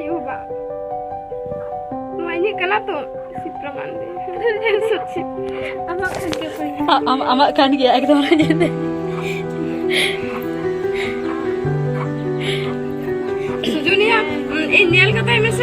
Coba. Namanya kena tuh si preman deh. amak kan gaya একদম যেতে Sujunya Indian kata MSC.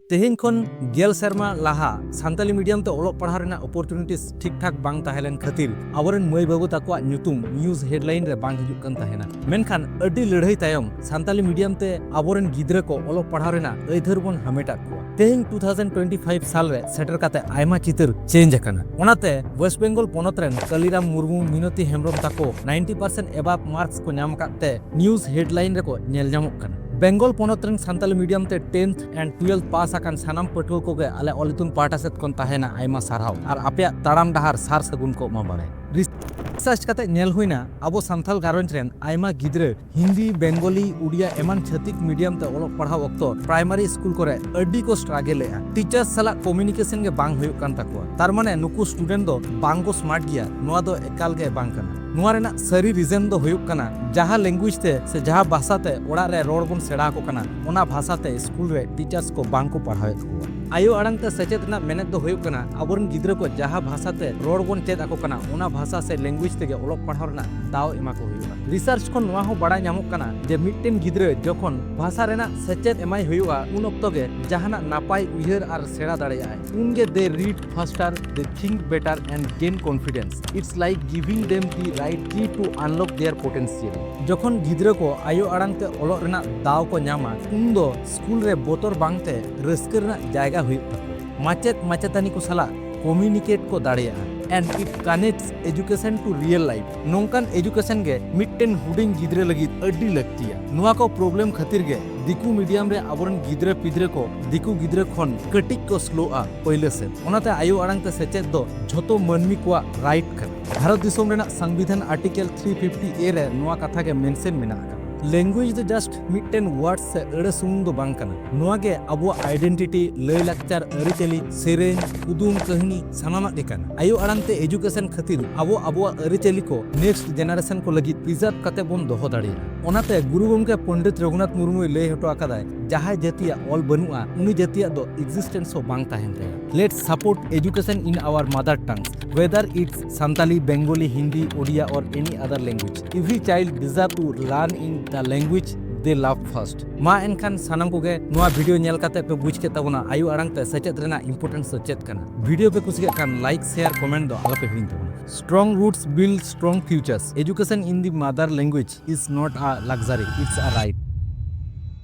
तेहेन खन गेल शर्मा लाहा सान्ताली medium ते ओलोग पढ़ा रेना अपॉर्चुनिटीज ठीक ठाक बांग ताहेलेन खातिर आवरन मई बाबू ताकवा न्यूतुम न्यूज हेडलाइन रे बांग हिजुक कन ताहेना मेनखान अड्डी लड़ाई तायम सान्ताली मीडियम ते आवरन गिद्रा को ओलोग पढ़ा रेना अइधर बन हमेटा को तेहेन 2025 साल रे सेटर काते आयमा चितर चेंज अकना ओनाते वेस्ट बंगाल पोनत रेन कलिराम मुर्मू मिनती हेमब्रम ताको 90% एबाब मार्क्स को नाम काते न्यूज हेडलाइन रे को नेल जामक कना बेंगल पोनतरन सान्ताली मीडियम ते 10th एंड 12th पास आकान सानाम पटुआ को गे आले ओलितुन पाटा सेत कोन ताहेना आयमा सारहाव आर आपेया ताड़ाम डाहार सार सगुन को मा बाड़े रिसर्च काते नेल हुइना अबो सान्थाल गारंज रेन आयमा गिद्रे हिंदी बेंगली उड़िया एमान छतिक मीडियम ते ओलोग पढ़ाव वक्तो प्राइमरी स्कूल करे अड्डी को स्ट्रगल ए टीचर्स सला कम्युनिकेशन गे बांग हुयुक कान ताकुआ तार माने नुकु स्टूडेंट दो बांगो स्मार्ट गिया नोआ दो एकाल गे बांग कना नोआ रेना सरी रीजन दो हुयुक कना जहां लैंग्वेज ते से जहां भाषा ते ओड़ा रे रोड बन सेड़ा को कना ओना भाषा ते स्कूल रे टीचर्स को बांग को पढ़ावेत को आयो अड़ंग ते सचेत ना मेहनत दो हुयुक कना अबरन गिद्रा को जहां भाषा ते रोड बन चेद आको कना ओना भाषा से लैंग्वेज ते गे ओलोग पढ़ाव रेना दाव एमा को हुयुगा रिसर्च को नोआ हो बड़ा ᱧᱟᱢᱚᱜ कना जे मिटटेन गिद्रा जखन भाषा रेना सचेत एमाय हुयुगा उन ऑक्तो गे जहाना नापाय उयहर आर सेड़ा दाड़ेया उनगे they read faster they think better and gain confidence it's like giving them the right key to unlock their potential जखन गिद्रा को आयो अड़ांग ते ओलोग रेना दाव को ᱧᱟᱢᱟ उन दो स्कूल रे बोतर बांगते रस्कर रेना जायगा हुयुग माचेत माचेतानी को सला कम्युनिकेट को दाड़ेया and it connects education to real life नोंकान एजुकेशन गे मिटटेन हुडिंग गिद्रे लगी अड्डी लगतिया नुआ को प्रॉब्लम खातिर गे दिकू मीडियम रे आबरन गिद्रे पिद्रे को दिकू गिद्रे खन कटिक को स्लो आ पहिले से ओनाते आयो अड़ांग ते सेचेत दो झोतो मनमी को राइट कर भारत दिसोम रेना संविधान आर्टिकल 350 ए रे नुआ कथा के मेंशन मेना लैंग्वेज दो जस्ट मिटटेन वर्ड से अड़े सुमुंग दो बांग कना नुआ गे अबो आइडेंटिटी लय लाक्चर अरिचली सेरेन कुदुम कहानी सानामा देखना आयो अड़ांग ते एजुकेशन खातिर अबो अरिचली को नेक्स्ट जनरेशन को लगी प्रिजर्व कते बोन दोहो दाड़ी ओनाते गुरु गंगे पंडित रघुनाथ मुर्मू लय हटो आकादाय जहां जातिया ऑल बनुआ उनी जातिया दो एग्जिस्टेंस हो बांग ताहेन रे let's support education in our mother tongues whether it's Santali, Bengali, Hindi, Odia or any other language. Every child deserves to learn in the language they love first. Ma enkan sanam ko ge noa video nyel kate pe buj ke tabona ayu arang te sechet rena importance sechet kana. Video pe kusi kan like, share, comment do ala pe hin tabona. Strong roots build strong futures. Education in the mother language is not a luxury, it's a right.